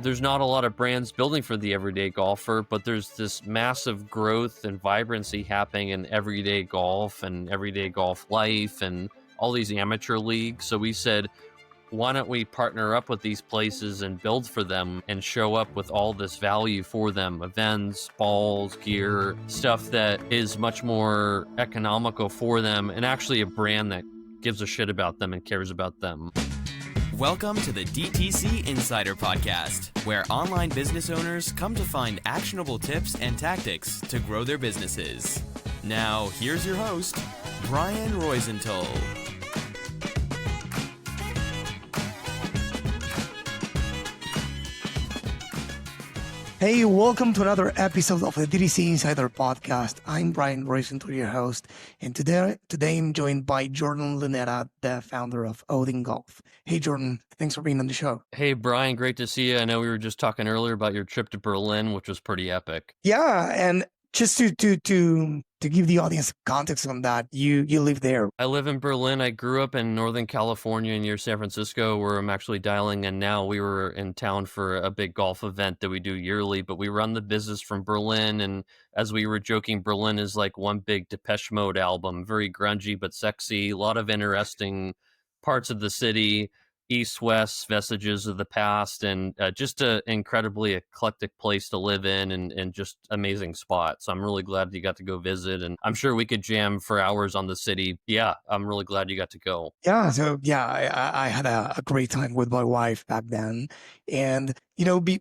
There's not a lot of brands building for the everyday golfer, but there's this massive growth and vibrancy happening in everyday golf and everyday golf life and all these amateur leagues. So we said, why don't we partner up with these places and build for them and show up with all this value for them, events, balls, gear, stuff that is much more economical for them, and actually a brand that gives a shit about them and cares about them. Welcome to the DTC Insider podcast, where online business owners come to find actionable tips and tactics to grow their businesses. Now, here's your host, Brian Roisentul. Hey, welcome to another episode of the DTC Insider podcast. I'm Brian Roisentul, your host, and today I'm joined by Jordan Lunetta, the founder of Odin Golf. Hey, Jordan, thanks for being on the show. Hey, Brian, great to see you. I know we were just talking earlier about your trip to Berlin, which was pretty epic. Yeah, and just to give the audience context on that, you live there. I live in Berlin. I grew up in Northern California near San Francisco, where I'm actually dialing in now. We were in town for a big golf event that we do yearly, but we run the business from Berlin. And as we were joking, Berlin is like one big Depeche Mode album, very grungy but sexy, a lot of interesting parts of the city, east-west vestiges of the past, and just an incredibly eclectic place to live in and just amazing spot. So I'm really glad you got to go visit, and I'm sure we could jam for hours on the city. Yeah, I'm really glad you got to go. Yeah, so I had a great time with my wife back then. And,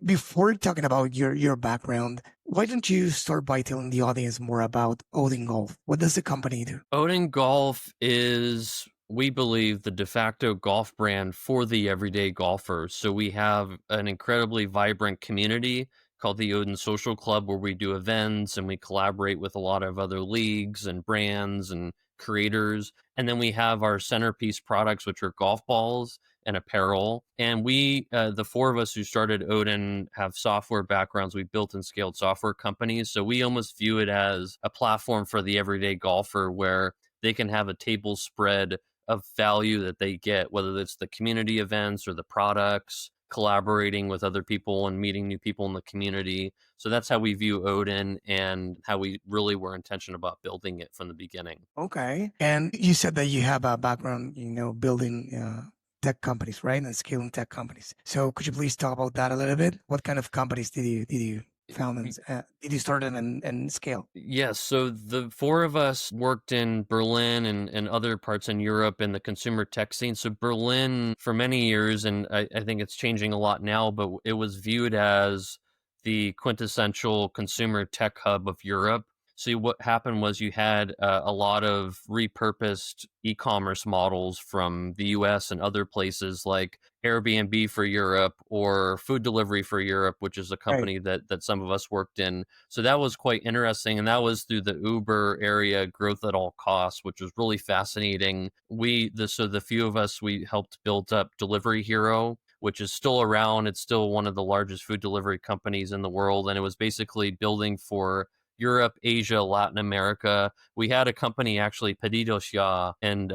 before talking about your background, why don't you start by telling the audience more about Odin Golf? What does the company do? Odin Golf is, we believe, the de facto golf brand for the everyday golfer. So we have an incredibly vibrant community called the Odin Social Club, where we do events and we collaborate with a lot of other leagues and brands and creators. And then we have our centerpiece products, which are golf balls and apparel. And we, the four of us who started Odin, have software backgrounds. We built and scaled software companies. So we almost view it as a platform for the everyday golfer where they can have a table spread of value that they get, whether it's the community events or the products, collaborating with other people and meeting new people in the community. So that's how we view Odin and how we really were intentional about building it from the beginning. Okay. And you said that you have a background, building tech companies, right? And scaling tech companies. So could you please talk about that a little bit? What kind of companies did you found and did you start and scale? Yes, so the four of us worked in Berlin and other parts in Europe in the consumer tech scene. So Berlin for many years, and I think it's changing a lot now, but it was viewed as the quintessential consumer tech hub of Europe. So what happened was you had a lot of repurposed e-commerce models from the US and other places like Airbnb for Europe or food delivery for Europe, which is a company that some of us worked in. So that was quite interesting. And that was through the Uber area, growth at all costs, which was really fascinating. The few of us, we helped build up Delivery Hero, which is still around. It's still one of the largest food delivery companies in the world. And it was basically building for Europe, Asia, Latin America. We had a company actually, Pedidos Ya, and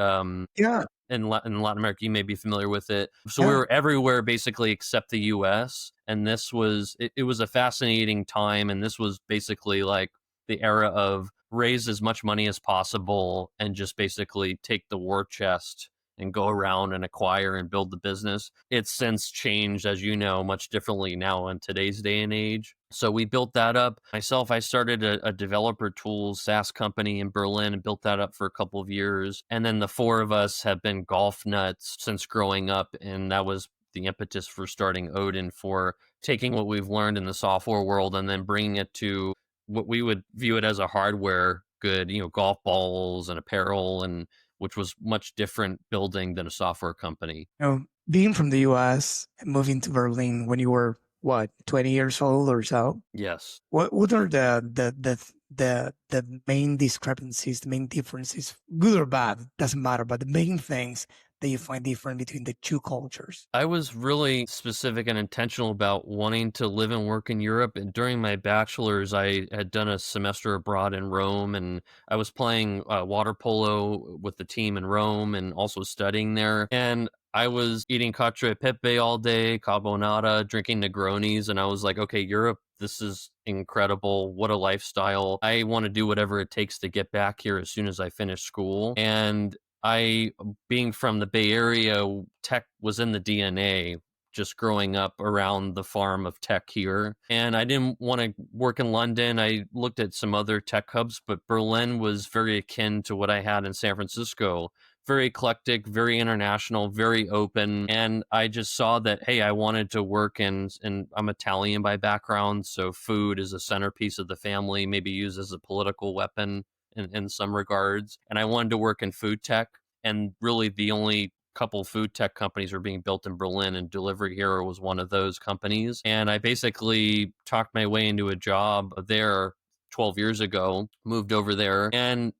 in Latin America, you may be familiar with it. So we were everywhere basically except the US. And this was, it was a fascinating time. And this was basically like the era of raise as much money as possible and just basically take the war chest and go around and acquire and build the business. It's since changed, as you know, much differently now in today's day and age. So we built that up. Myself, I started a developer tools SaaS company in Berlin and built that up for a couple of years. And then the four of us have been golf nuts since growing up. And that was the impetus for starting Odin, for taking what we've learned in the software world and then bringing it to what we would view it as a hardware good, golf balls and apparel, and which was much different building than a software company. Being from the US and moving to Berlin when you were 20 years old or so? Yes. What are the main discrepancies, the main differences, good or bad, doesn't matter, but the main things that you find different between the two cultures? I was really specific and intentional about wanting to live and work in Europe. And during my bachelor's, I had done a semester abroad in Rome, and I was playing water polo with the team in Rome and also studying there. And I was eating cacio e pepe all day, carbonara, drinking Negronis, and I was like, okay, Europe, this is incredible. What a lifestyle. I want to do whatever it takes to get back here as soon as I finish school. And being from the Bay Area, tech was in the DNA just growing up around the farm of tech here. And I didn't want to work in London. I looked at some other tech hubs, but Berlin was very akin to what I had in San Francisco. Very eclectic, very international, very open. And I just saw that, hey, I wanted to work and I'm Italian by background. So food is a centerpiece of the family, maybe used as a political weapon in some regards. And I wanted to work in food tech. And really the only couple food tech companies were being built in Berlin, and Delivery Hero was one of those companies. And I basically talked my way into a job there 12 years ago, moved over there, and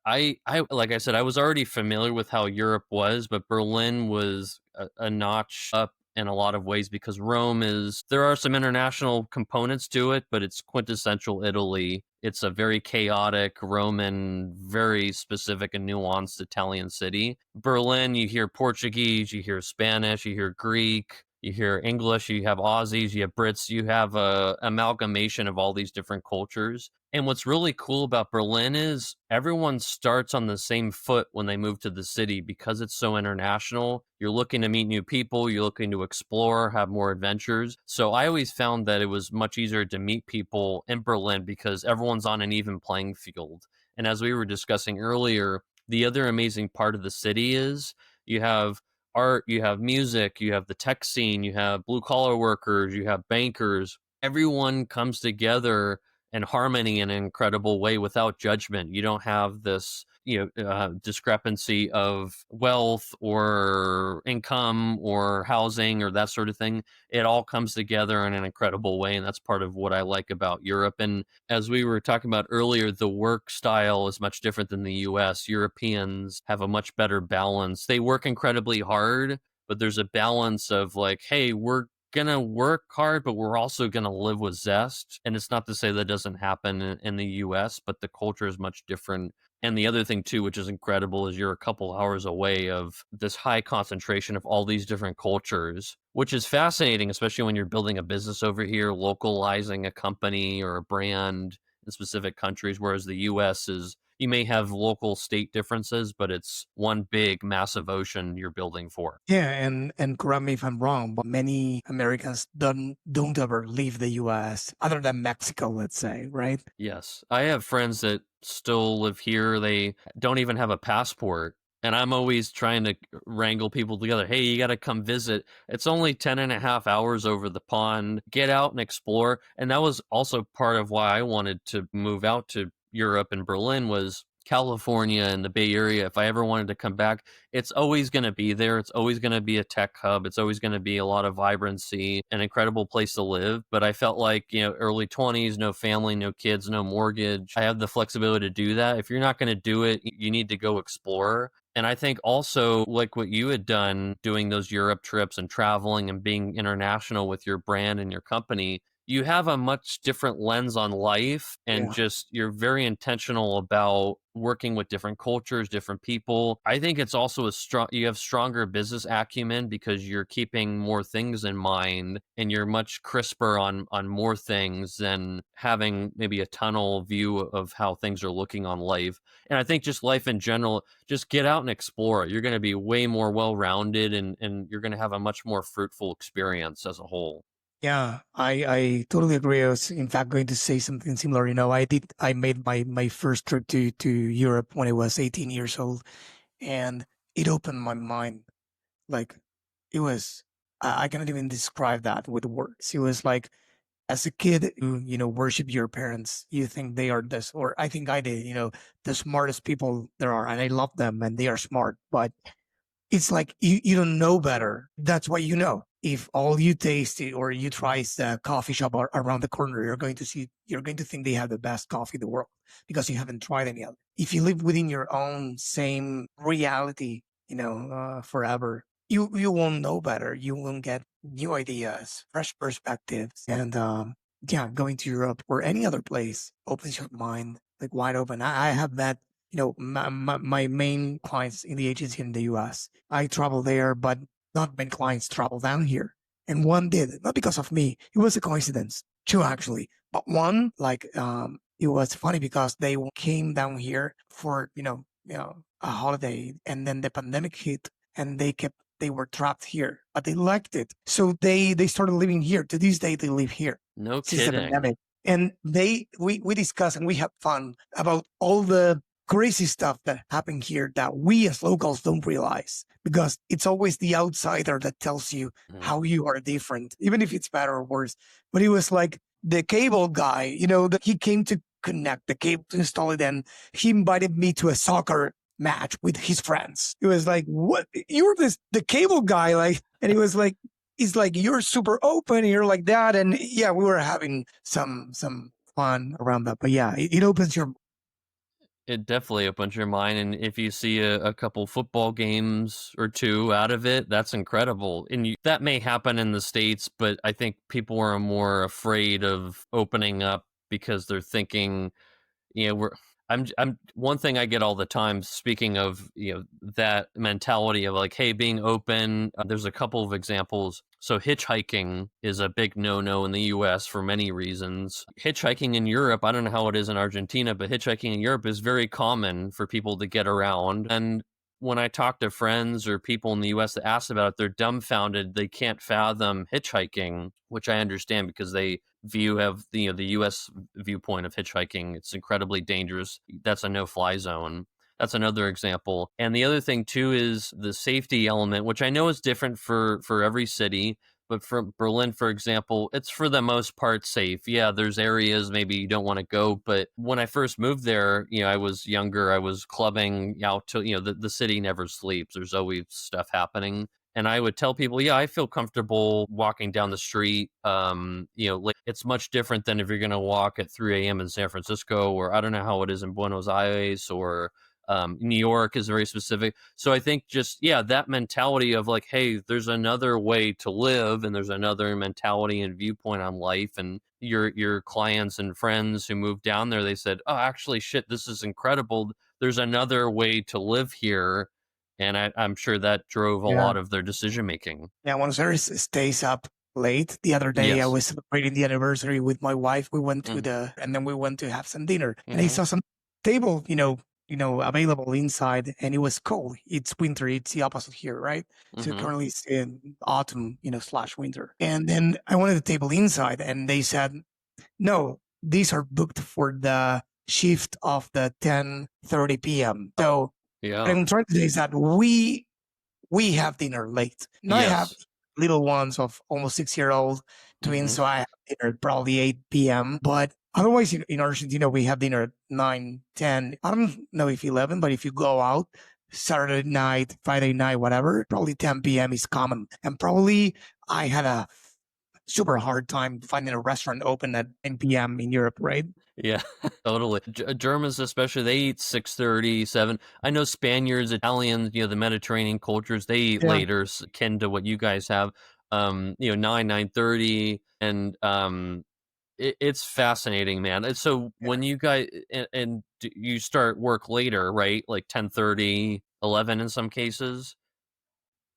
I like I said, I was already familiar with how Europe was, but Berlin was a notch up in a lot of ways because there are some international components to it, but it's quintessential Italy. It's a very chaotic Roman, very specific and nuanced Italian city. Berlin, you hear Portuguese, you hear Spanish, you hear Greek, you hear English, you have Aussies, you have Brits, you have a amalgamation of all these different cultures. And what's really cool about Berlin is everyone starts on the same foot when they move to the city because it's so international. You're looking to meet new people, you're looking to explore, have more adventures. So I always found that it was much easier to meet people in Berlin because everyone's on an even playing field. And as we were discussing earlier, the other amazing part of the city is you have art, you have music, you have the tech scene, you have blue collar workers, you have bankers. Everyone comes together in harmony in an incredible way without judgment. You don't have this, discrepancy of wealth or income or housing or that sort of thing. It all comes together in an incredible way, and that's part of what I like about Europe. And as we were talking about earlier, the work style is much different than the US. Europeans have a much better balance. They work incredibly hard, but there's a balance of like, hey, we're gonna work hard, but we're also gonna live with zest. And it's not to say that doesn't happen in the US, but the culture is much different. And the other thing too, which is incredible, is you're a couple hours away of this high concentration of all these different cultures, which is fascinating, especially when you're building a business over here, localizing a company or a brand in specific countries, whereas the US is, you may have local state differences, but it's one big massive ocean you're building for. Yeah, and correct me if I'm wrong, but many Americans don't ever leave the US other than Mexico, let's say, right? Yes. I have friends that still live here. They don't even have a passport. And I'm always trying to wrangle people together. Hey, you got to come visit. It's only 10 and a half hours over the pond. Get out and explore. And that was also part of why I wanted to move out to Europe and Berlin was California and the Bay Area. If I ever wanted to come back, it's always going to be there. It's always going to be a tech hub. It's always going to be a lot of vibrancy, an incredible place to live. But I felt like, early 20s, no family, no kids, no mortgage. I have the flexibility to do that. If you're not going to do it, you need to go explore. And I think also, like what you had done, doing those Europe trips and traveling and being international with your brand and your company, you have a much different lens on life and Yeah. just you're very intentional about working with different cultures, different people. I think it's also you have stronger business acumen because you're keeping more things in mind and you're much crisper on more things than having maybe a tunnel view of how things are looking on life. And I think just life in general, just get out and explore. You're going to be way more well-rounded and you're going to have a much more fruitful experience as a whole. Yeah, I totally agree. I was in fact going to say something similar. I made my first trip to Europe when I was 18 years old, and it opened my mind. Like it was, I cannot even describe that with words. It was like as a kid, you worship your parents. You think they are this, or I think I did, the smartest people there are, and I love them and they are smart, but it's like you don't know better. That's what you know. If all you taste or you try is the coffee shop around the corner, you're going to think they have the best coffee in the world because you haven't tried any other. If you live within your own same reality, forever, you won't know better. You won't get new ideas, fresh perspectives, and yeah, going to Europe or any other place opens your mind like wide open. I have met my main clients in the agency in the US. I travel there, but not many clients travel down here. And one did, not because of me. It was a coincidence, two actually. But one, it was funny because they came down here for, a holiday, and then the pandemic hit, and they were trapped here, but they liked it. So they started living here. To this day, they live here No since the kidding. pandemic. And we discuss and we have fun about all the crazy stuff that happened here that we as locals don't realize, because it's always the outsider that tells you how you are different, even if it's better or worse. But it was like the cable guy, that he came to connect the cable to install it, and he invited me to a soccer match with his friends. It was like, what? You're the cable guy, like, and it was like, it's like, you're super open, you're like that. And yeah, we were having some fun around that. But yeah, it opens your. It definitely opens your mind, and if you see a couple football games or two out of it, that's incredible. And that may happen in the States, but I think people are more afraid of opening up because they're thinking, we're I'm one thing I get all the time, speaking of, that mentality of like, hey, being open, there's a couple of examples. So hitchhiking is a big no-no in the US for many reasons. Hitchhiking in Europe, I don't know how it is in Argentina, but hitchhiking in Europe is very common for people to get around. And when I talk to friends or people in the US that ask about it, they're dumbfounded. They can't fathom hitchhiking, which I understand because they have the US viewpoint of hitchhiking. It's incredibly dangerous. That's a no-fly zone. That's another example. And the other thing too is the safety element, which I know is different for every city. But for Berlin, for example, it's for the most part safe. Yeah, there's areas maybe you don't want to go. But when I first moved there, I was younger. I was clubbing out to, the city never sleeps. There's always stuff happening. And I would tell people, yeah, I feel comfortable walking down the street. Like, it's much different than if you're going to walk at 3 a.m. in San Francisco, or I don't know how it is in Buenos Aires, or New York is very specific. So I think just, that mentality of like, hey, there's another way to live, and there's another mentality and viewpoint on life. And your clients and friends who moved down there, they said, oh, actually, shit, this is incredible. There's another way to live here. And I'm sure that drove a Yeah. lot of their decision making. Yeah, Buenos Aires stays up late. The other day, I Yes. was celebrating the anniversary with my wife. We went to and then we went to have some dinner, and I saw some table, available inside, and it was cold. It's winter. It's the opposite here, right? So currently it's in autumn, slash winter. And then I wanted a table inside, and they said, no, these are booked for the shift of the 10:30 p.m. So what Yeah. I'm trying to say is that we have dinner late. Now I have Yes. little ones of almost 6-year-old twins, Mhm. so I have dinner at probably 8 p.m. But otherwise, in Argentina, we have dinner at 9, 10. I don't know if 11, but if you go out Saturday night, Friday night, whatever, probably 10 p.m. is common. And probably I had a super hard time finding a restaurant open at 9 p.m. in Europe, right? Yeah, totally. Germans especially, they eat 6:30, 7. I know Spaniards, Italians, the Mediterranean cultures, they eat Yeah. later, akin to what you guys have. 9, 9:30, and it's fascinating, man. And so when you guys you start work later, right? Like 10:30, 11 in some cases.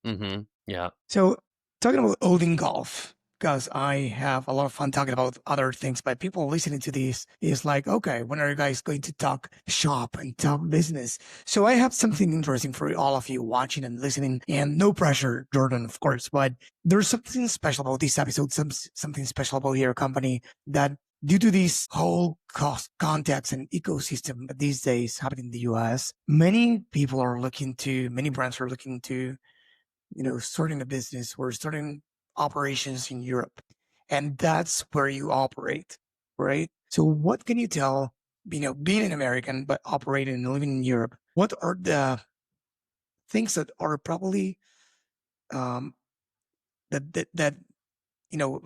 Yeah. So talking about Odin Golf, because I have a lot of fun talking about other things, but people listening to this is like, okay, when are you guys going to talk shop and talk business? So I have something interesting for all of you watching and listening, and no pressure, Jordan, of course, but there's something special about this episode, something special about your company, that due to this whole cost context and ecosystem that these days happen in the US, many brands are looking to, starting a business or starting operations in Europe. And that's where you operate, right? So what can you tell, being an American, but operating and living in Europe, what are the things that are probably, um, that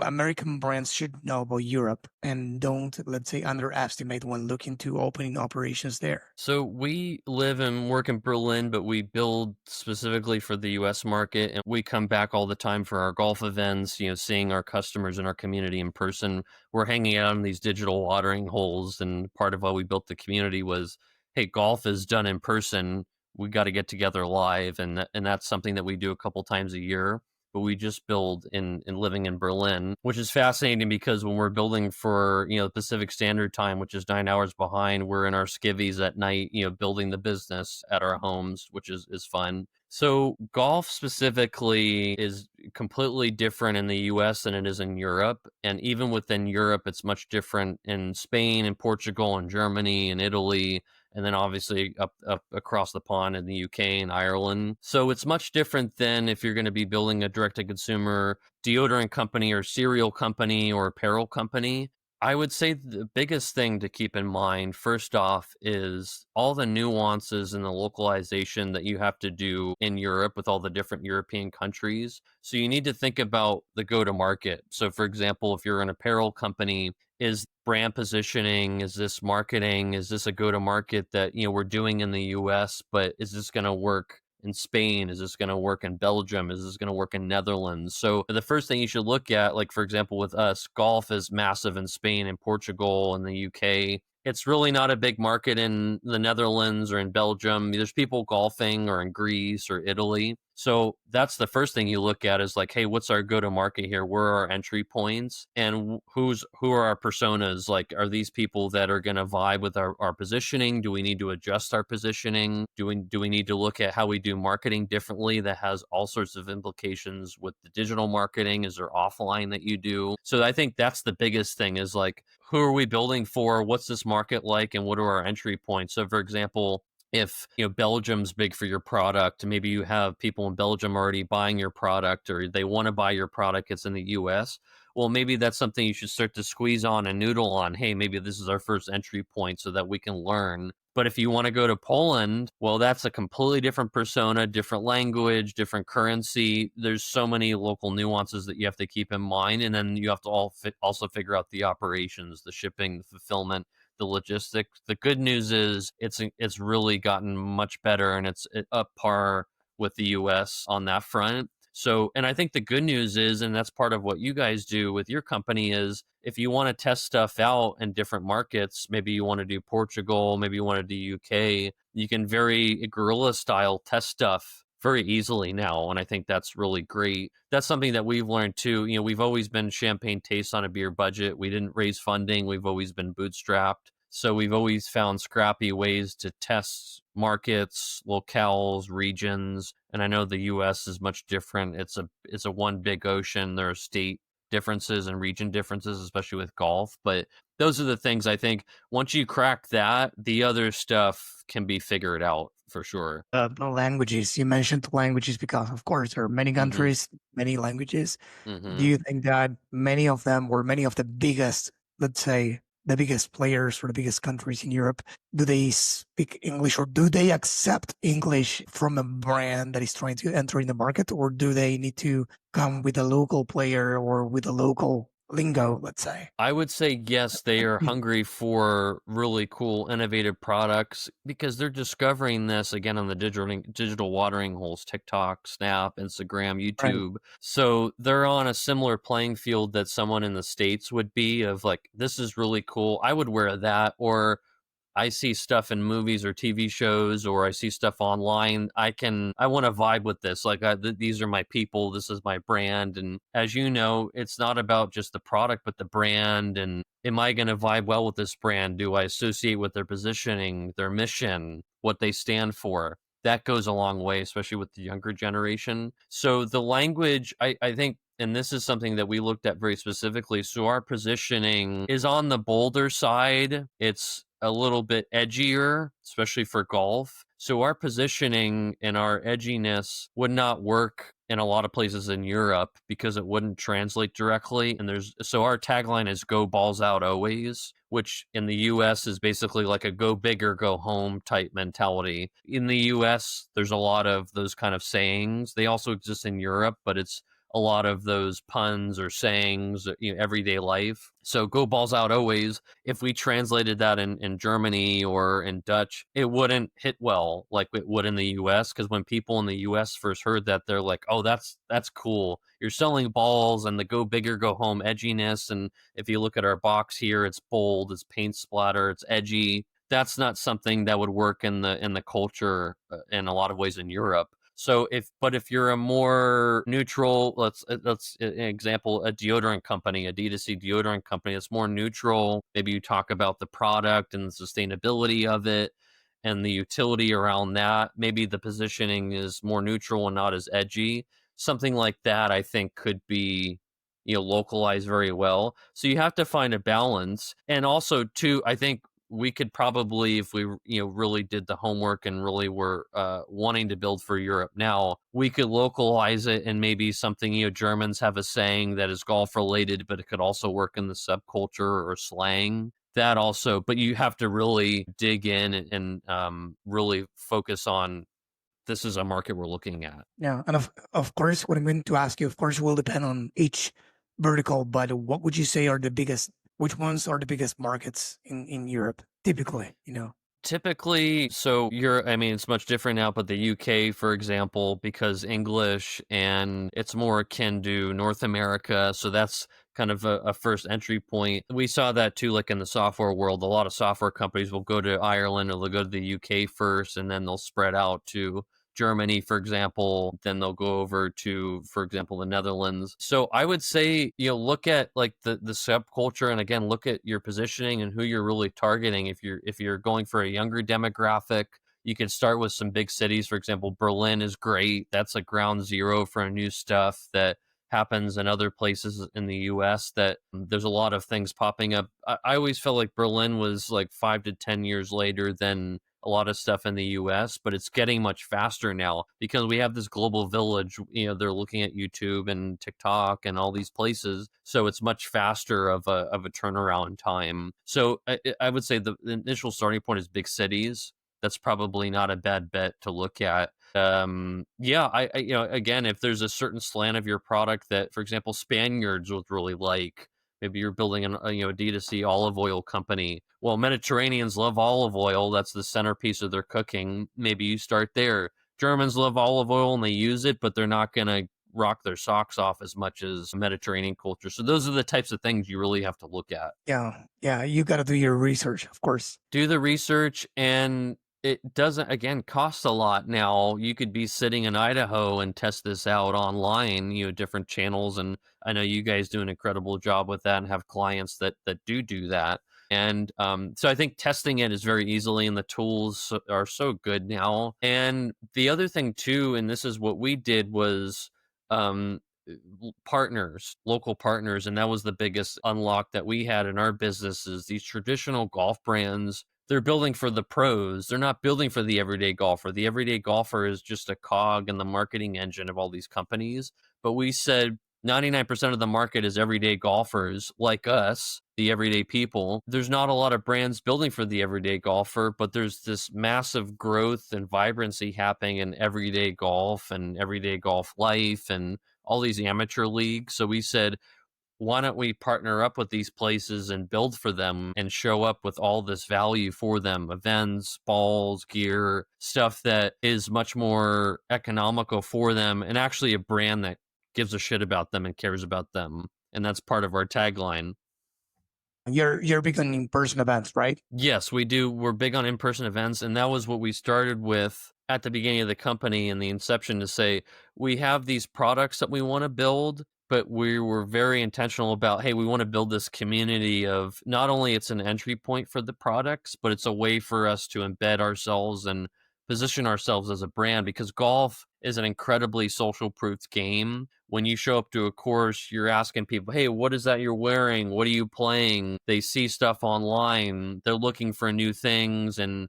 American brands should know about Europe, and don't, let's say, underestimate when looking to opening operations there? So we live and work in Berlin, but we build specifically for the US market, and we come back all the time for our golf events, seeing our customers and our community in person. We're hanging out on these digital watering holes, and part of why we built the community was, hey, golf is done in person. we got to get together live, and that's something that we do a couple times a year. But we just build in living in Berlin, which is fascinating because when we're building for, Pacific Standard Time, which is 9 hours behind, we're in our skivvies at night, building the business at our homes, which is fun. So golf specifically is completely different in the US than it is in Europe. And even within Europe, it's much different in Spain and Portugal and Germany and Italy, and then obviously up across the pond in the UK and Ireland. So it's much different than if you're going to be building a direct-to-consumer deodorant company or cereal company or apparel company. I would say the biggest thing to keep in mind, first off, is all the nuances and the localization that you have to do in Europe with all the different European countries. So you need to think about the go-to-market. So for example, if you're an apparel company, is brand positioning, is this marketing, is this a go-to-market that, we're doing in the US, but is this going to work in Spain? Is this going to work in Belgium? Is this going to work in Netherlands? So the first thing you should look at, like for example with us, golf is massive in Spain and Portugal and the UK. It's really not a big market in the Netherlands or in Belgium. There's people golfing or in Greece or Italy. So that's the first thing you look at is like, hey, what's our go-to-market here? Where are our entry points? And who are our personas? Like, are these people that are going to vibe with our positioning? Do we need to adjust our positioning? Do we need to look at how we do marketing differently that has all sorts of implications with the digital marketing? Is there offline that you do? So I think that's the biggest thing is like, who are we building for? What's this market like? And what are our entry points? So for example, if Belgium's big for your product, maybe you have people in Belgium already buying your product or they want to buy your product, it's in the US. Well, maybe that's something you should start to squeeze on and noodle on. Hey, maybe this is our first entry point so that we can learn. But if you want to go to Poland, well, that's a completely different persona, different language, different currency. There's so many local nuances that you have to keep in mind. And then you have to also figure out the operations, the shipping, the fulfillment, the logistics. The good news is it's really gotten much better and it's up par with the US on that front. So, and I think the good news is, and that's part of what you guys do with your company, is if you want to test stuff out in different markets, maybe you want to do Portugal, maybe you want to do UK, you can very guerrilla style test stuff very easily now. And I think that's really great. That's something that we've learned too. We've always been champagne taste on a beer budget. We didn't raise funding. We've always been bootstrapped. So we've always found scrappy ways to test markets, locales, regions. And I know the US is much different. It's a one big ocean. There are state differences and region differences, especially with golf. But those are the things I think once you crack that, the other stuff can be figured out for sure. The languages, you mentioned languages because, of course, there are many countries, many languages. Do you think that many of them or many of the biggest, let's say, the biggest players or the biggest countries in Europe, do they speak English or do they accept English from a brand that is trying to enter in the market, or do they need to come with a local player or with a local lingo, let's say? I would say yes, they are hungry for really cool, innovative products because they're discovering this again on the digital watering holes, TikTok, Snap, Instagram, YouTube. Right. So they're on a similar playing field that someone in the States would be of like, this is really cool. I would wear that, or I see stuff in movies or TV shows, or I see stuff online. I want to vibe with this. Like these are my people. This is my brand. And as you know, it's not about just the product, but the brand. And am I going to vibe well with this brand? Do I associate with their positioning, their mission, what they stand for? That goes a long way, especially with the younger generation. So the language, I think, and this is something that we looked at very specifically. So our positioning is on the bolder side. It's a little bit edgier, especially for golf. So our positioning and our edginess would not work in a lot of places in Europe because it wouldn't translate directly. And so our tagline is "Go balls out always," which in the US is basically like a go big or go home type mentality. In the US, there's a lot of those kind of sayings. They also exist in Europe, but it's a lot of those puns or sayings, everyday life. So go balls out always. If we translated that in Germany or in Dutch, it wouldn't hit well like it would in the US. Because when people in the US first heard that, they're like, oh, that's cool. You're selling balls and the go bigger, go home edginess. And if you look at our box here, it's bold, it's paint splatter, it's edgy. that's not something that would work in the culture in a lot of ways in Europe. So if you're a more neutral, let's an example, a deodorant company, a D2C deodorant company that's more neutral. Maybe you talk about the product and the sustainability of it and the utility around that. Maybe the positioning is more neutral and not as edgy. Something like that, I think, could be localized very well. So you have to find a balance. And also, too, I think we could probably, if we really did the homework and really were wanting to build for Europe now, we could localize it, and maybe something Germans have a saying that is golf related, but it could also work in the subculture or slang. That also, but you have to really dig in and really focus on, this is a market we're looking at. Yeah, and of course, what I'm going to ask you, of course, will depend on each vertical. But what would you say are the biggest? Which ones are the biggest markets in Europe typically? Typically, so it's much different now, but the UK, for example, because English, and it's more akin to North America. So that's kind of a first entry point. We saw that too, like in the software world. A lot of software companies will go to Ireland, or they'll go to the UK first, and then they'll spread out to Germany, for example. Then they'll go over to, for example, the Netherlands. So I would say, look at like the subculture, and again, look at your positioning and who you're really targeting. If you're going for a younger demographic, you can start with some big cities. For example, Berlin is great. That's like ground zero for new stuff that happens in other places in the US, that there's a lot of things popping up. I always felt like Berlin was like 5 to 10 years later than a lot of stuff in the US, but it's getting much faster now because we have this global village. They're looking at YouTube and TikTok and all these places, so it's much faster of a turnaround time. So I would say the initial starting point is big cities. That's probably not a bad bet to look at. I again, if there's a certain slant of your product that, for example, Spaniards would really like. Maybe you're building a D2C olive oil company. Well, Mediterraneans love olive oil. That's the centerpiece of their cooking. Maybe you start there. Germans love olive oil and they use it, but they're not going to rock their socks off as much as Mediterranean culture. So those are the types of things you really have to look at. Yeah, you got to do your research, of course. Do the research, and it doesn't, again, cost a lot now. You could be sitting in Idaho and test this out online, different channels. And I know you guys do an incredible job with that and have clients that do that. And so I think testing it is very easily, and the tools are so good now. And the other thing too, and this is what we did, was partners, local partners. And that was the biggest unlock that we had in our business. Is these traditional golf brands, they're building for the pros. They're not building for the everyday golfer. The everyday golfer is just a cog in the marketing engine of all these companies. But we said 99% of the market is everyday golfers like us, the everyday people. There's not a lot of brands building for the everyday golfer, but there's this massive growth and vibrancy happening in everyday golf and everyday golf life and all these amateur leagues. So we said, why don't we partner up with these places and build for them and show up with all this value for them, events, balls, gear, stuff that is much more economical for them, and actually a brand that gives a shit about them and cares about them. And that's part of our tagline. You're big on in-person events, right? Yes, we do. We're big on in-person events, and that was what we started with at the beginning of the company and the inception, to say we have these products that we want to build, but we were very intentional about, hey, we want to build this community of, not only it's an entry point for the products, but it's a way for us to embed ourselves and position ourselves as a brand, because golf is an incredibly social proof game. When you show up to a course, you're asking people, hey, what is that you're wearing? What are you playing? They see stuff online. They're looking for new things. And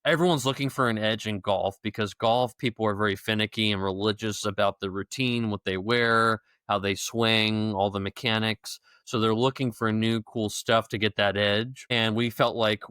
everyone's looking for an edge in golf, because golf people are very finicky and religious about the routine, what they wear, how they swing, all the mechanics. So they're looking for new cool stuff to get that edge. And we felt like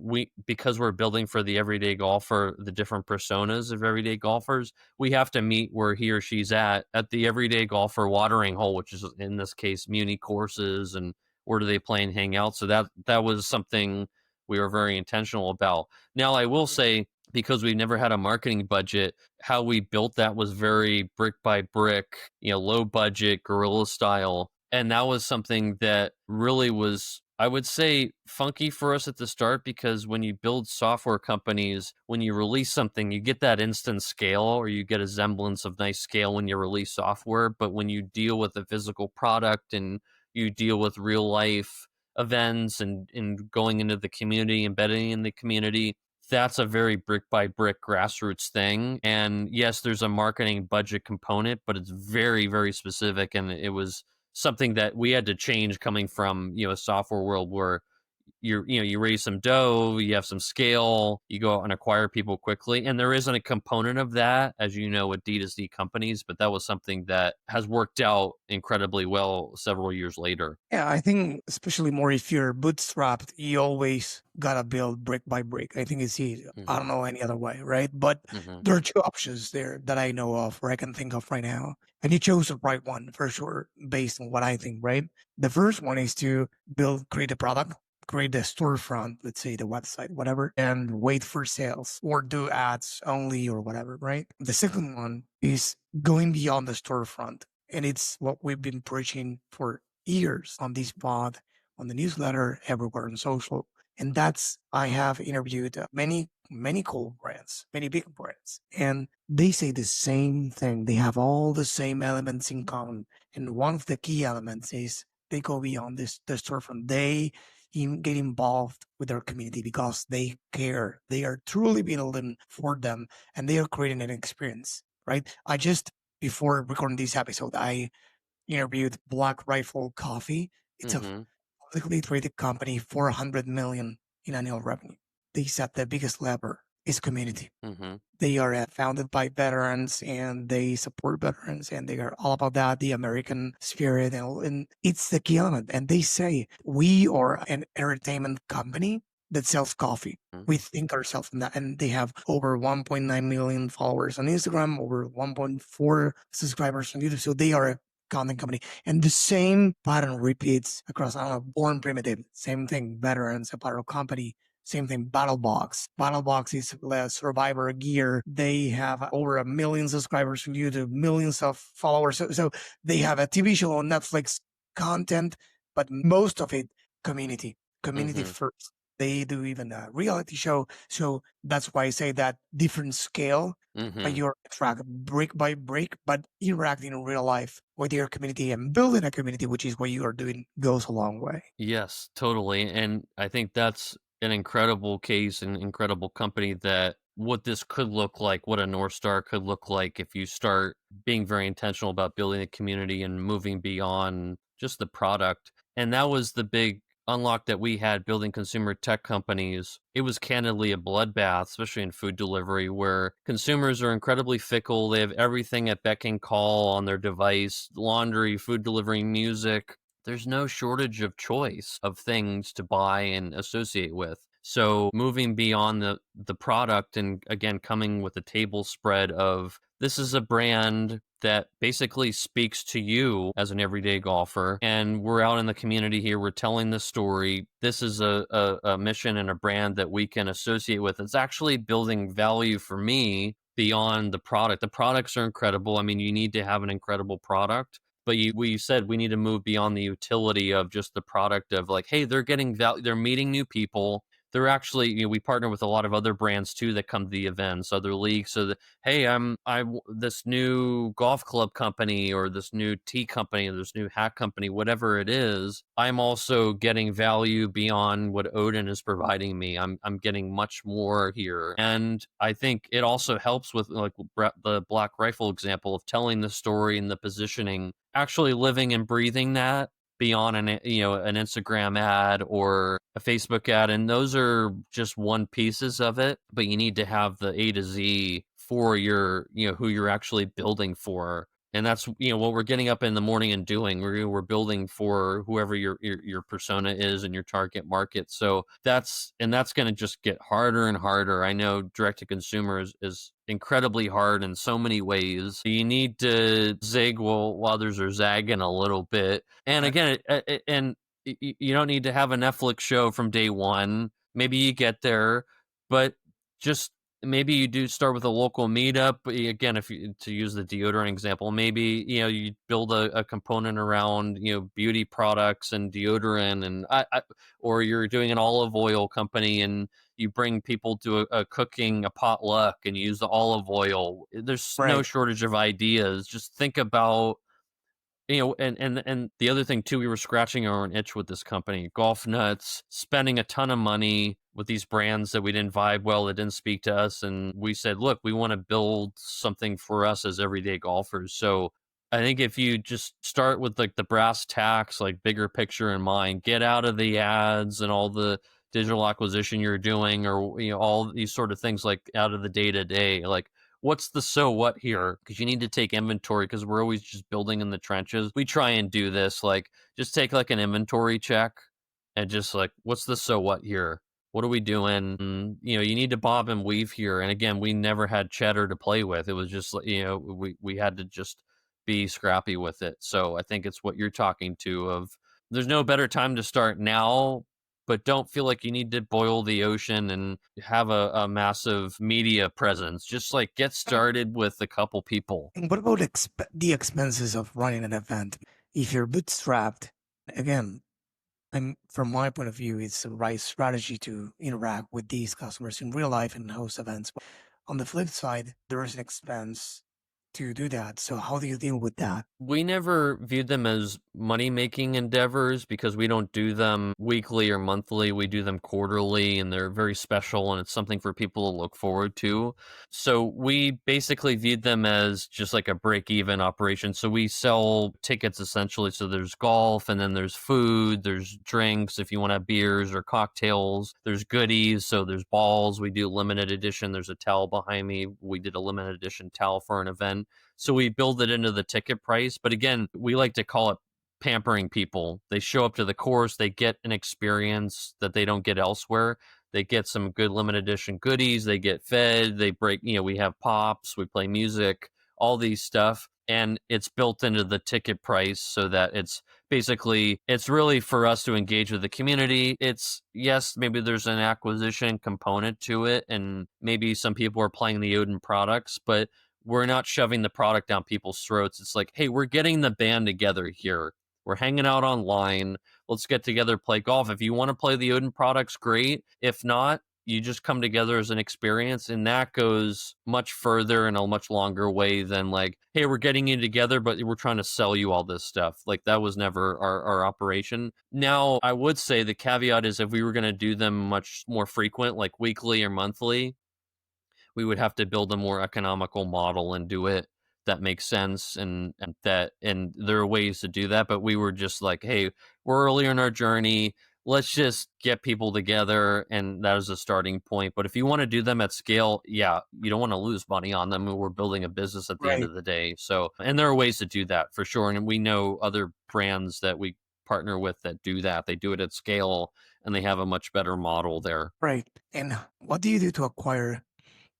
because we're building for the everyday golfer, the different personas of everyday golfers, we have to meet where he or she's at the everyday golfer watering hole, which is in this case Muni courses, and where do they play and hang out. So that was something we were very intentional about. Now, I will say, because we never had a marketing budget, how we built that was very brick by brick, low budget, guerrilla style. And that was something that really was, I would say funky for us at the start because when you build software companies, when you release something, you get that instant scale or you get a semblance of nice scale when you release software. But when you deal with a physical product and you deal with real life events and going into the community, embedding in the community, that's a very brick by brick grassroots thing. And yes, there's a marketing budget component, but it's very, very specific. And it was something that we had to change coming from, a software world where you raise some dough, you have some scale, you go out and acquire people quickly. And there isn't a component of that, as you know, with D2C companies, but that was something that has worked out incredibly well several years later. Yeah, I think especially more if you're bootstrapped, you always gotta build brick by brick. I think it's easy. I don't know any other way, right? But there are two options there that I know of or I can think of right now. And you chose the right one for sure, based on what I think, right? The first one is to create a product, create the storefront, let's say the website, whatever, and wait for sales or do ads only or whatever, right? The second one is going beyond the storefront. And it's what we've been preaching for years on this pod, on the newsletter, everywhere on social. And I have interviewed many cool brands, many big brands, and they say the same thing. They have all the same elements in common. And one of the key elements is they go beyond the storefront. They get involved with their community because they care. They are truly building for them and they are creating an experience, right? Before recording this episode, I interviewed Black Rifle Coffee. It's a publicly traded company, 400 million in annual revenue. They said the biggest lever is community. They are founded by veterans and they support veterans and they are all about that, the American spirit. And it's the key element. And they say, we are an entertainment company that sells coffee. We think ourselves in that. And they have over 1.9 million followers on Instagram, over 1.4 subscribers on YouTube. So they are a content company. And the same pattern repeats across, Born Primitive, same thing, veterans, apparel company, same thing, BattleBox. BattleBox is survivor gear. They have over 1 million subscribers on YouTube, millions of followers. So they have a TV show on Netflix, content, but most of it, community first. They do even a reality show. So that's why I say that different scale, but you're track brick by brick, but interacting in real life with your community and building a community, which is what you are doing, goes a long way. Yes, totally. And I think that's an incredible case and incredible company that what this could look like, what a North Star could look like if you start being very intentional about building a community and moving beyond just the product. And that was the big unlock that we had building consumer tech companies. It was candidly a bloodbath, especially in food delivery, where consumers are incredibly fickle. They have everything at beck and call on their device, laundry, food delivery, music. There's no shortage of choice of things to buy and associate with. So moving beyond the product and again coming with a table spread of this is a brand that basically speaks to you as an everyday golfer, and we're out in the community here, we're telling the story. This is a mission and a brand that we can associate with. It's actually building value for me beyond the product. The products are incredible. I mean, you need to have an incredible product. But we said we need to move beyond the utility of just the product of like, hey, they're getting value, they're meeting new people. They're actually, we partner with a lot of other brands too that come to the events, other leagues. So that, hey, I'm this new golf club company or this new tea company or this new hat company, whatever it is. I'm also getting value beyond what Odin is providing me. I'm getting much more here, and I think it also helps with like the Black Rifle example of telling the story and the positioning, actually living and breathing that beyond an Instagram ad or a Facebook ad. And those are just one pieces of it, but you need to have the A to Z for your, who you're actually building for. And that's, what we're getting up in the morning and doing. We're building for whoever your persona is and your target market. So that's going to just get harder and harder. I know direct to consumer is incredibly hard in so many ways. You need to zig while others are zagging a little bit. And again, you don't need to have a Netflix show from day one. Maybe you get there, but just maybe you do start with a local meetup. But again, if you, to use the deodorant example, maybe you build a component around beauty products and deodorant, and or you're doing an olive oil company and you bring people to a potluck and you use the olive oil. There's no Right. shortage of ideas. Just think about and the other thing too, we were scratching our own itch with this company, Golf Nuts, spending a ton of money with these brands that we didn't vibe well, that didn't speak to us. And we said, look, we want to build something for us as everyday golfers. So I think if you just start with like the brass tacks, like bigger picture in mind, get out of the ads and all the digital acquisition you're doing, or all these sort of things, like out of the day to day, like what's the so what here? Because you need to take inventory, because we're always just building in the trenches. We try and do this, like just take like an inventory check and just like, what's the so what here? What are we doing? And, you need to bob and weave here. And again, we never had cheddar to play with. It was just, we had to just be scrappy with it. So I think it's what you're talking to of there's no better time to start now, but don't feel like you need to boil the ocean and have a massive media presence. Just like get started with a couple people. And what about the expenses of running an event? If you're bootstrapped, again, from my point of view, it's the right strategy to interact with these customers in real life and host events. But on the flip side, there is an expense to do that. So how do you deal with that? We never viewed them as money-making endeavors because we don't do them weekly or monthly. We do them quarterly, and they're very special, and it's something for people to look forward to. So we basically viewed them as just like a break-even operation. So we sell tickets essentially. So there's golf, and then there's food, there's drinks if you want to have beers or cocktails. There's goodies. So there's balls. We do limited edition. There's a towel behind me. We did a limited edition towel for an event. So we build it into the ticket price. But again, we like to call it pampering people. They show up to the course, they get an experience that they don't get elsewhere. They get some good limited edition goodies, they get fed, they break, we have pops, we play music, all these stuff. And it's built into the ticket price so that it's really for us to engage with the community. It's, yes, maybe there's an acquisition component to it, and maybe some people are playing the Odin products, but we're not shoving the product down people's throats. It's like, hey, we're getting the band together here. We're hanging out online. Let's get together, play golf. If you want to play the Odin products, great. If not, you just come together as an experience, and that goes much further in a much longer way than like, hey, we're getting you together, but we're trying to sell you all this stuff. Like, that was never our operation. Now, I would say the caveat is if we were going to do them much more frequent, like weekly or monthly, we would have to build a more economical model and do it that makes sense, and there are ways to do that. But we were just like, hey, we're earlier in our journey, let's just get people together, and that is a starting point. But if you want to do them at scale, yeah, you don't want to lose money on them. We're building a business at the end of the day. So, and there are ways to do that for sure. And we know other brands that we partner with that do that. They do it at scale, and they have a much better model there. Right. And what do you do to acquire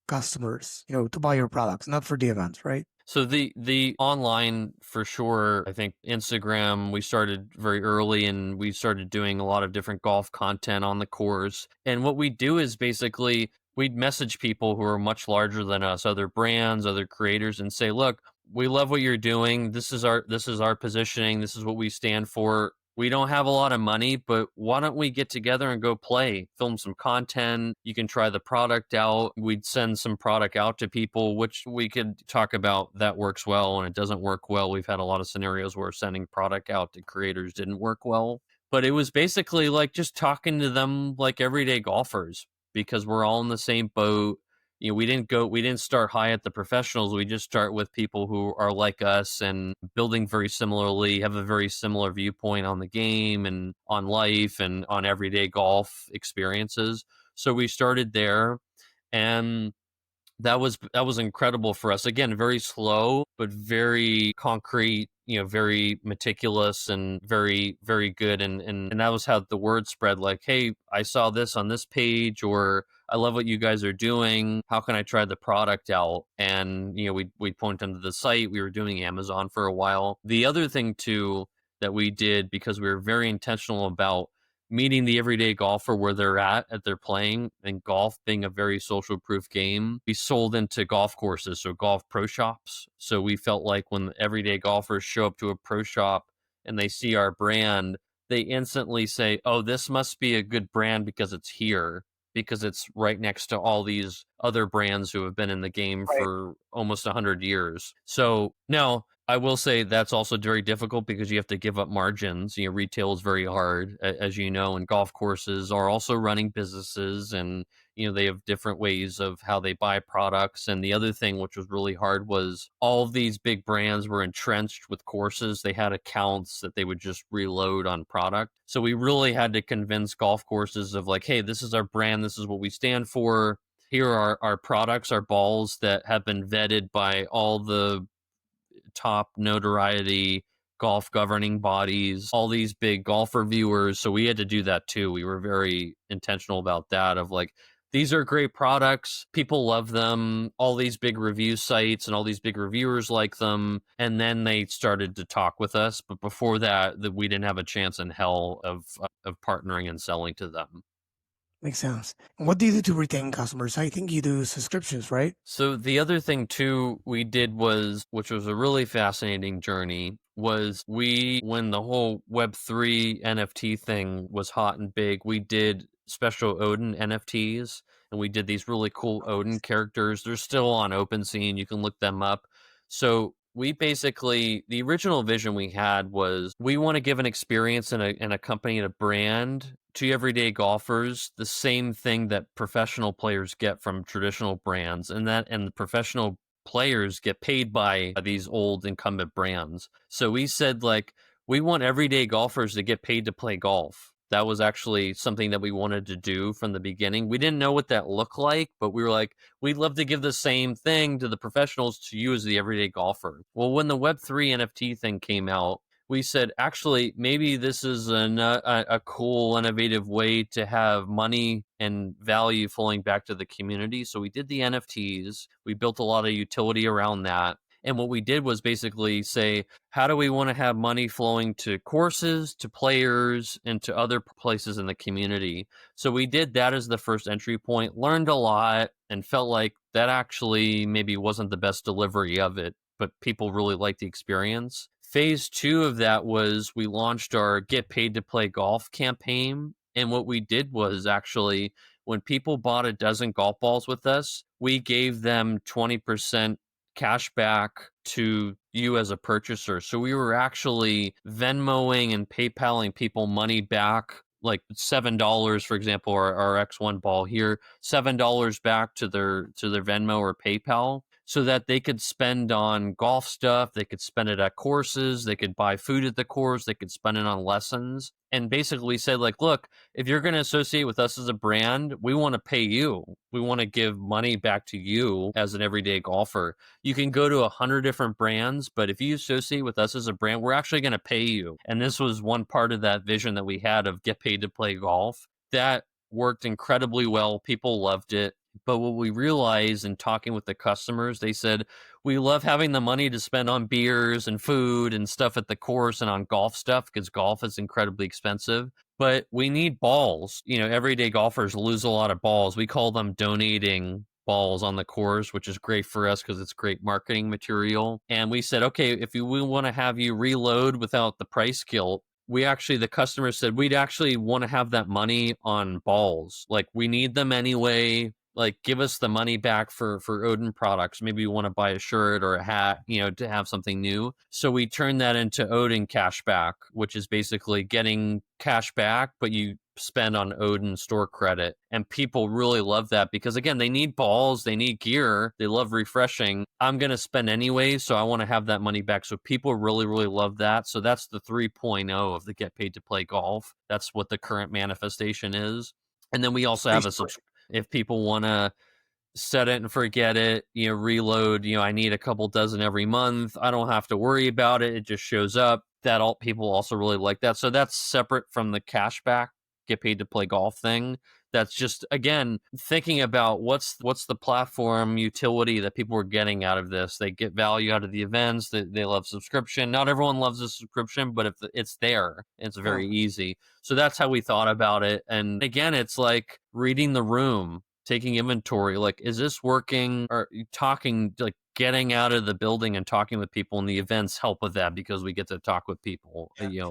customers, to buy your products, not for the events, right? So the online, for sure, I think Instagram, we started very early, and we started doing a lot of different golf content on the course. And what we do is basically we'd message people who are much larger than us, other brands, other creators, and say, look, we love what you're doing. This is our positioning. This is what we stand for. We don't have a lot of money, but why don't we get together and go play, film some content? You can try the product out. We'd send some product out to people, which we could talk about that works well and it doesn't work well. We've had a lot of scenarios where sending product out to creators didn't work well. But it was basically like just talking to them like everyday golfers, because we're all in the same boat. We didn't start high at the professionals. We just start with people who are like us and building very similarly, have a very similar viewpoint on the game and on life and on everyday golf experiences. So we started there, and that was incredible for us. Again, very slow, but very concrete, very meticulous and very, very good. And that was how the word spread, like, hey, I saw this on this page, or I love what you guys are doing. How can I try the product out? And, we'd point them to the site. We were doing Amazon for a while. The other thing too that we did, because we were very intentional about meeting the everyday golfer where they're at their playing, and golf being a very social proof game, we sold into golf courses, so golf pro shops. So we felt like when everyday golfers show up to a pro shop and they see our brand, they instantly say, oh, this must be a good brand because it's here, because it's right next to all these other brands who have been in the game Right. for almost 100 years. So now I will say that's also very difficult because you have to give up margins. Retail is very hard, as you know, and golf courses are also running businesses, and they have different ways of how they buy products. And the other thing, which was really hard, was all of these big brands were entrenched with courses. They had accounts that they would just reload on product. So we really had to convince golf courses of like, hey, this is our brand. This is what we stand for. Here are our products, our balls that have been vetted by all the top notoriety golf governing bodies, all these big golf reviewers. So we had to do that too. We were very intentional about that, of like, these are great products. People love them. All these big review sites and all these big reviewers like them. And then they started to talk with us. But before that, we didn't have a chance in hell of partnering and selling to them. Makes sense. And what do you do to retain customers? I think you do subscriptions, right? So the other thing too we did was, which was a really fascinating journey, was when the whole Web3 NFT thing was hot and big, we did special Odin NFTs, and we did these really cool Odin characters. They're still on OpenSea, you can look them up. So we basically, the original vision we had was, we want to give an experience in a company and a brand to everyday golfers, the same thing that professional players get from traditional brands, and the professional players get paid by these old incumbent brands. So we said, like, we want everyday golfers to get paid to play golf. That was actually something that we wanted to do from the beginning. We didn't know what that looked like, but we were like, we'd love to give the same thing to the professionals to you as the everyday golfer. Well, when the Web3 NFT thing came out, we said, actually, maybe this is a cool, innovative way to have money and value flowing back to the community. So we did the NFTs. We built a lot of utility around that. And what we did was basically say, how do we want to have money flowing to courses, to players, and to other places in the community? So we did that as the first entry point, learned a lot, and felt like that actually maybe wasn't the best delivery of it, but people really liked the experience. Phase 2 of that was we launched our Get Paid to Play Golf campaign. And what we did was, actually, when people bought a dozen golf balls with us, we gave them 20% cash back to you as a purchaser. So we were actually Venmoing and PayPaling people money back, like $7, for example, our X1 ball here, $7 back to their Venmo or PayPal, so that they could spend on golf stuff, they could spend it at courses, they could buy food at the course, they could spend it on lessons. And basically said, like, look, if you're going to associate with us as a brand, we want to pay you. We want to give money back to you as an everyday golfer. You can go to 100 different brands, but if you associate with us as a brand, we're actually going to pay you. And this was one part of that vision that we had of Get Paid to Play Golf. That worked incredibly well. People loved it. But what we realized in talking with the customers, they said, we love having the money to spend on beers and food and stuff at the course and on golf stuff, because golf is incredibly expensive. But we need balls. Everyday golfers lose a lot of balls. We call them donating balls on the course, which is great for us because it's great marketing material. And we said, okay, if we want to have you reload without the price guilt, the customer said, we'd actually want to have that money on balls. Like, we need them anyway. Like, give us the money back for Odin products. Maybe you want to buy a shirt or a hat, to have something new. So we turned that into Odin cashback, which is basically getting cash back, but you spend on Odin store credit. And people really love that because, again, they need balls, they need gear, they love refreshing. I'm going to spend anyway, so I want to have that money back. So people really, really love that. So that's the 3.0 of the Get Paid to Play Golf. That's what the current manifestation is. And then we also have a subscription. If people want to set it and forget it, reload, I need a couple dozen every month. I don't have to worry about it. It just shows up. People also really like that. So that's separate from the cashback Get Paid to Play Golf thing. That's just, again, thinking about what's the platform utility that people are getting out of this. They get value out of the events. They love subscription. Not everyone loves a subscription, but if it's there, it's very Sure. easy. So that's how we thought about it. And again, it's like reading the room, taking inventory. Like, is this working? Or talking, like getting out of the building and talking with people, and the events help with that because we get to talk with people. Yeah.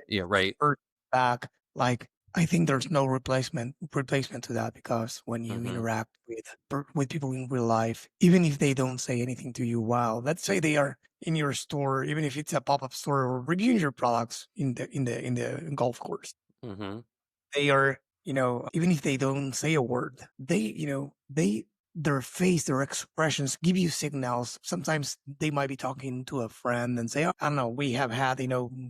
Yeah, right. Or back, like I think there's no replacement to that, because when you Mm-hmm. interact with people in real life, even if they don't say anything to you, wow, let's say they are in your store, even if it's a pop-up store, or reviewing your products in the golf course, Mm-hmm. they are, even if they don't say a word, their face, their expressions give you signals. Sometimes they might be talking to a friend and say, oh, I don't know, we have had,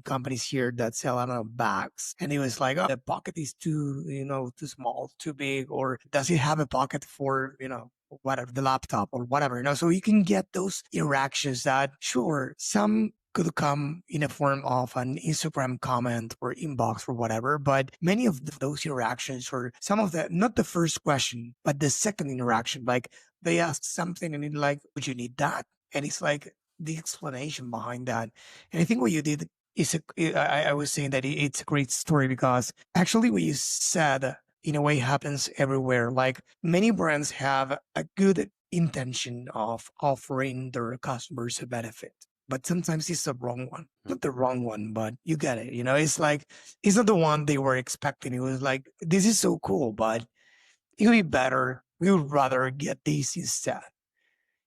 companies here that sell, I don't know, bags. And it was like, oh, the pocket is too small, too big, or does it have a pocket for, whatever, the laptop or whatever, so you can get those interactions that, sure, some could come in a form of an Instagram comment or inbox or whatever. But many of those interactions, or some of the, not the first question, but the second interaction, like they ask something and it's like, would you need that? And it's like the explanation behind that. And I think what you did is, I was saying that it's a great story, because actually what you said in a way happens everywhere. Like many brands have a good intention of offering their customers a benefit, but sometimes it's the wrong one. Not the wrong one, but you get it. It's like, it's not the one they were expecting. It was like, this is so cool, but it would be better. We would rather get this instead.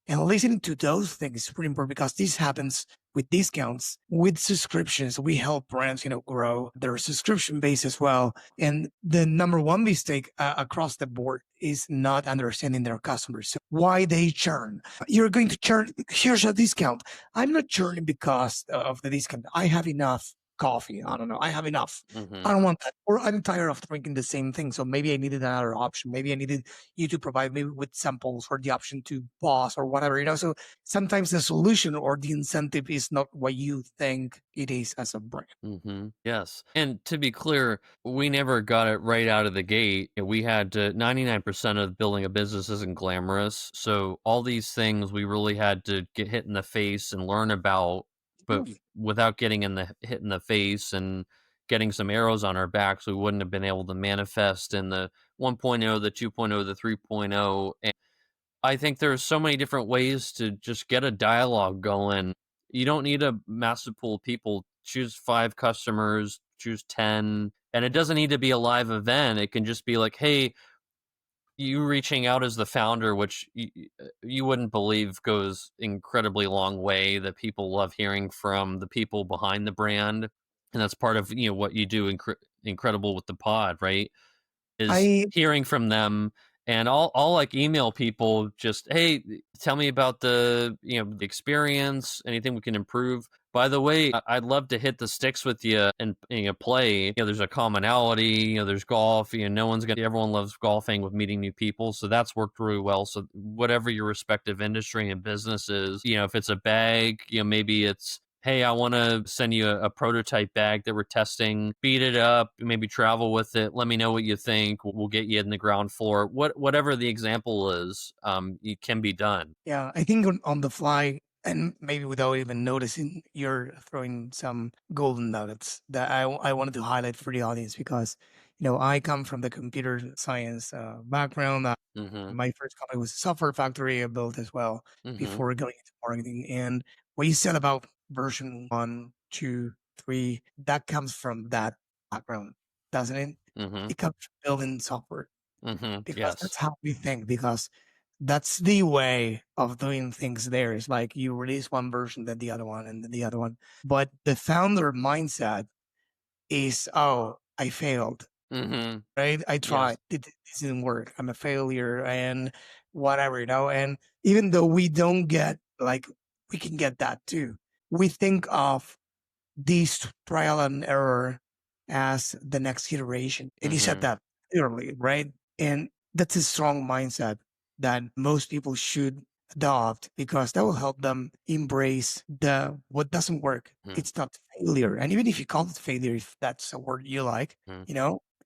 And listening to those things is pretty important, because this happens with discounts, with subscriptions. We help brands, grow their subscription base as well. And the number one mistake across the board is not understanding their customers. So why they churn. You're going to churn. Here's a discount. I'm not churning because of the discount. I have enough coffee. I don't know. I have enough. Mm-hmm. I don't want that. Or I'm tired of drinking the same thing. So maybe I needed another option. Maybe I needed you to provide me with samples, or the option to pause, or whatever. So sometimes the solution or the incentive is not what you think it is as a brand. Mm-hmm. Yes. And to be clear, we never got it right out of the gate. We had 99% of building a business isn't glamorous. So all these things we really had to get hit in the face and learn about, but without getting hit in the face and getting some arrows on our backs, we wouldn't have been able to manifest in the 1.0, the 2.0, the 3.0. And I think there's so many different ways to just get a dialogue going. You don't need a massive pool of people. Choose 5 customers, choose 10, and it doesn't need to be a live event. It can just be like, hey, you reaching out as the founder, which you wouldn't believe goes incredibly long way. That people love hearing from the people behind the brand, and that's part of what you do incredible with the pod, right? Is I hearing from them. And I'll like email people, just, hey, tell me about the the experience, anything we can improve. By the way, I'd love to hit the sticks with you and play. There's a commonality. There's golf. Everyone loves golfing with meeting new people, so that's worked really well. So whatever your respective industry and business is, if it's a bag, maybe it's, hey, I want to send you a prototype bag that we're testing, beat it up, maybe travel with it. Let me know what you think. We'll get you in the ground floor. Whatever the example is, it can be done. Yeah, I think on the fly, and maybe without even noticing, you're throwing some golden nuggets that I wanted to highlight for the audience, because I come from the computer science background. Mm-hmm. My first company was a software factory I built as well Mm-hmm. before going into marketing. And what you said about version 1, 2, 3, that comes from that background, doesn't it? Mm-hmm. It comes from building software, Mm-hmm. because Yes. that's how we think, because that's the way of doing things there. It's like you release one version, then the other one, and then the other one. But the founder mindset is, oh, I failed, Mm-hmm. right? I Yes. tried. This didn't work. I'm a failure and whatever, And even though we don't get, like, we can get that too. We think of this trial and error as the next iteration. And you said Mm-hmm. that clearly, right? And that's a strong mindset that most people should adopt, because that will help them embrace the what doesn't work. It's not failure. And even if you call it failure, if that's a word you like,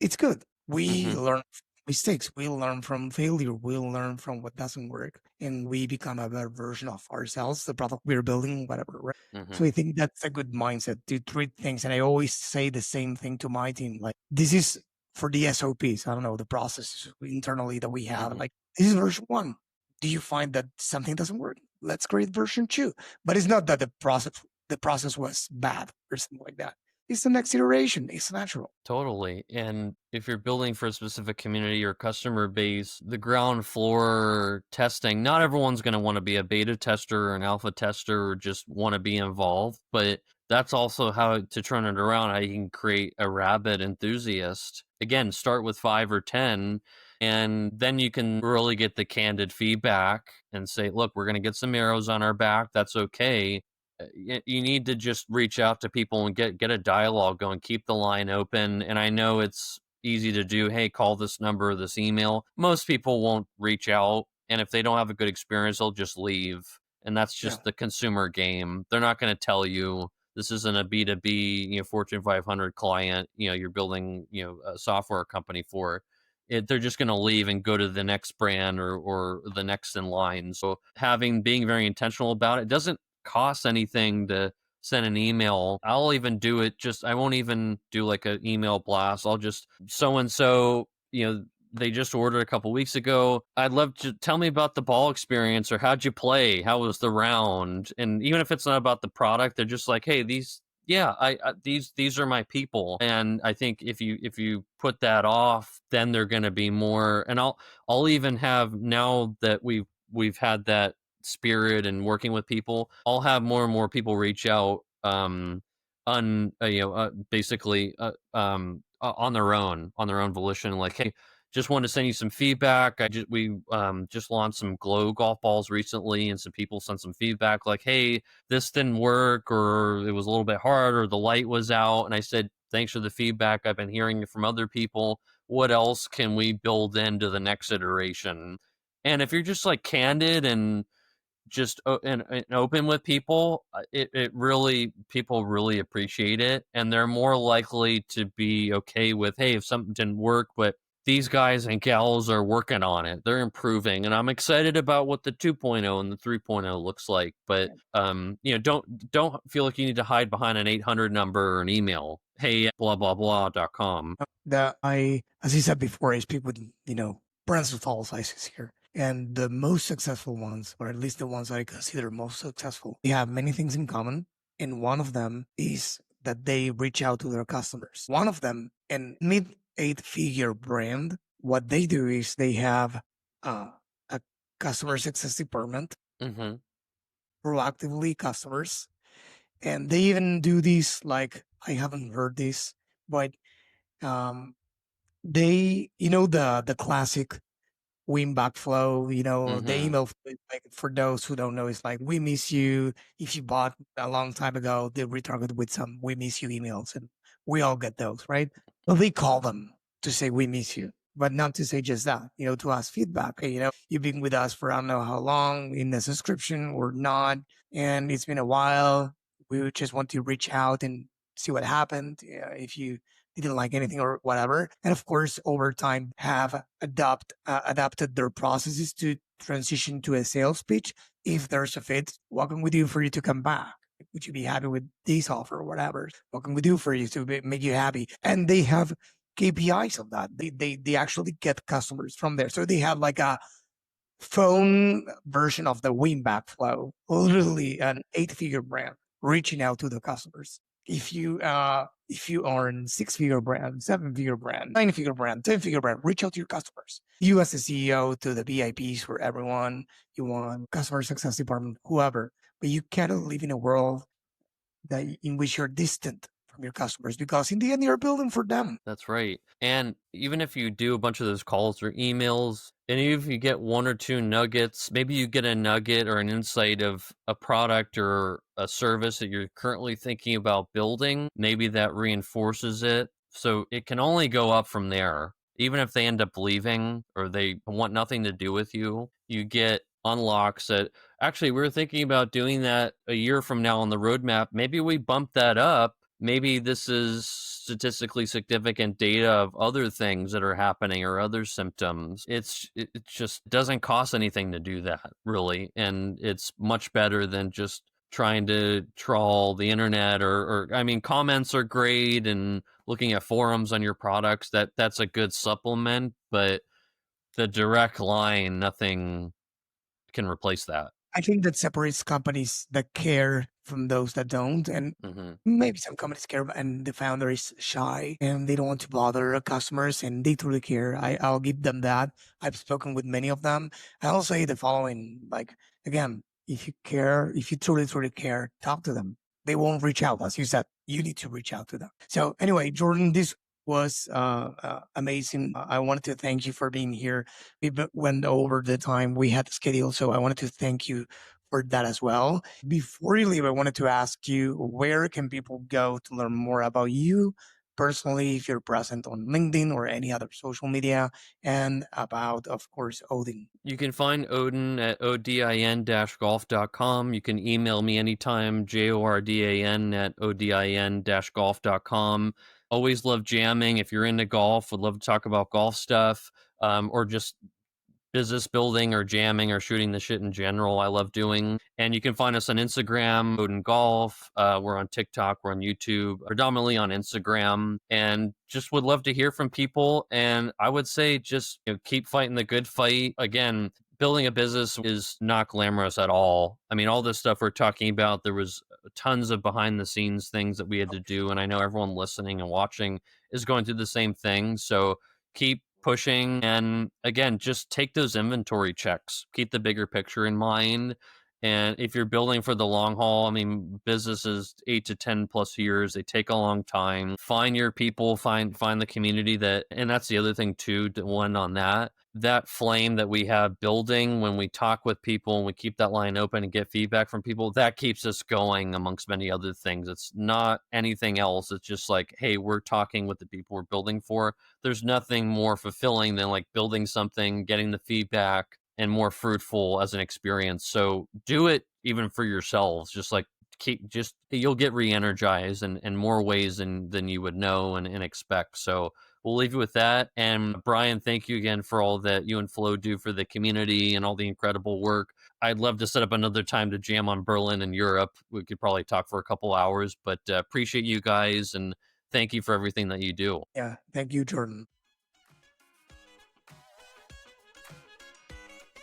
it's good. We Mm-hmm. learn mistakes. We learn from failure. We learn from what doesn't work, and we become a better version of ourselves, the product we're building, whatever. Right? Hmm. So I think that's a good mindset to treat things. And I always say the same thing to my team. Like, this is for the SOPs. I don't know, the processes internally that we have. Hmm. Like, this is version one. Do you find that something doesn't work? Let's create version two. But it's not that the process was bad or something like that. It's the next iteration. It's natural. Totally. And if you're building for a specific community or customer base, the ground floor testing, not everyone's going to want to be a beta tester or an alpha tester or just want to be involved. But that's also how to turn it around, how you can create a rabid enthusiast. Again, start with 5 or 10, and then you can really get the candid feedback and say, look, we're going to get some arrows on our back. That's okay. You need to just reach out to people and get a dialogue going, keep the line open. And I know it's easy to do, hey, call this number, this email. Most people won't reach out, and if they don't have a good experience, they'll just leave. And that's Yeah. just the consumer game. They're not going to tell you this isn't a B2B, Fortune 500 client, you're building, a software company for. They're just going to leave and go to the next brand or the next in line. So being very intentional about it doesn't cost anything to send an email. I'll even do it I won't even do like an email blast. I'll just, so and so, they just ordered a couple weeks ago. I'd love to tell me about the ball experience, or how'd you play? How was the round? And even if it's not about the product, they're just like, hey, these are my people. And I think if you put that off, then they're going to be more. And I'll even have, now that we've had that spirit and working with people, I'll have more and more people reach out basically on their own volition, like, hey, just wanted to send you some feedback. We just launched some glow golf balls recently, and some people sent some feedback like, hey, this didn't work, or it was a little bit hard, or the light was out. And I said, thanks for the feedback. I've been hearing it from other people. What else can we build into the next iteration? And if you're just like candid and just and open with people, people really appreciate it, and they're more likely to be okay with, hey, if something didn't work, but these guys and gals are working on it, they're improving, and I'm excited about what the 2.0 and the 3.0 looks like. But don't feel like you need to hide behind an 800 number or an email, hey, blah blah blah.com. As you said before, I speak with, brands of all sizes here. And the most successful ones, or at least the ones I consider most successful, they have many things in common. And one of them is that they reach out to their customers. One of them, a mid-8-figure brand, what they do is they have a customer success department, Mm-hmm. proactively customers. And they even do this, like, I haven't heard this, but they, the classic win back flow, the Mm-hmm. email, like, for those who don't know, it's like, we miss you. If you bought a long time ago, they retarget with some we miss you emails, and we all get those, right? But they call them to say we miss you, but not to say just that, to ask feedback. Hey, you've been with us for I don't know how long in the subscription or not, and it's been a while. We would just want to reach out and see what happened. If you didn't like anything or whatever. And of course, over time, have adapted their processes to transition to a sales pitch. If there's a fit, what can we do for you to come back? Would you be happy with this offer or whatever? What can we do for you to make you happy? And they have KPIs of that. They actually get customers from there. So they have like a phone version of the win back flow, literally an 8-figure brand reaching out to the customers. If you are a 6-figure brand, 7-figure brand, 9-figure brand, 10-figure brand, reach out to your customers. You as the CEO to the VIPs for everyone, you want customer success department, whoever, but you cannot live in a world in which you're distant from your customers, because in the end you're building for them. That's right. And even if you do a bunch of those calls or emails, and even if you get one or two nuggets, maybe you get a nugget or an insight of a product or a service that you're currently thinking about building, maybe that reinforces it. So it can only go up from there. Even if they end up leaving or they want nothing to do with you, you get unlocks that, actually, we were thinking about doing that a year from now on the roadmap. Maybe we bump that up maybe this is statistically significant data of other things that are happening or other symptoms. It just doesn't cost anything to do that, really. And it's much better than just trying to trawl the internet or I mean, comments are great, and looking at forums on your products, that's a good supplement, but the direct line, nothing can replace that. I think that separates companies that care from those that don't. And maybe some companies care and the founder is shy and they don't want to bother customers and they truly care. I'll give them that. I've spoken with many of them. I'll say the following, like, again, if you care, if you truly, truly care, talk to them. They won't reach out. As you said, you need to reach out to them. So anyway, Jordan, this was amazing. I wanted to thank you for being here. We went over the time we had scheduled, so I wanted to thank you for that as well. Before you leave, I wanted to ask you, where can people go to learn more about you personally, if you're present on LinkedIn or any other social media, and about, of course, Odin? You can find Odin at odin-golf.com. You can email me anytime, jordan@odin-golf.com. Always love jamming. If you're into golf, would love to talk about golf stuff, or just business building or jamming or shooting the shit in general. I love doing. And you can find us on Instagram, Odin Golf. We're on TikTok, we're on YouTube, predominantly on Instagram, and just would love to hear from people. And I would say just keep fighting the good fight. Again, building a business is not glamorous at all. I mean, all this stuff we're talking about, there was tons of behind the scenes things that we had to do. And I know everyone listening and watching is going through the same thing. So keep pushing, and again, just take those inventory checks, keep the bigger picture in mind. And if you're building for the long haul, I mean, businesses 8 to 10 plus years, they take a long time. Find your people, find the community that, and that's the other thing too, to one on that flame that we have building when we talk with people and we keep that line open and get feedback from people, that keeps us going amongst many other things. It's not anything else. It's just like, hey, we're talking with the people we're building for. There's nothing more fulfilling than like building something, getting the feedback, and more fruitful as an experience. So do it even for yourselves. Just like you'll get re-energized in more ways than you would know and expect. So we'll leave you with that. And Brian, thank you again for all that you and Flo do for the community and all the incredible work. I'd love to set up another time to jam on Berlin and Europe. We could probably talk for a couple hours, but appreciate you guys and thank you for everything that you do. Yeah, thank you, Jordan.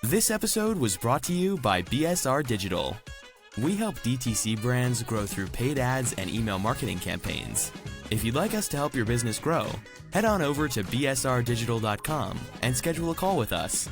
This episode was brought to you by BSR Digital. We help DTC brands grow through paid ads and email marketing campaigns. If you'd like us to help your business grow, head on over to bsrdigital.com and schedule a call with us.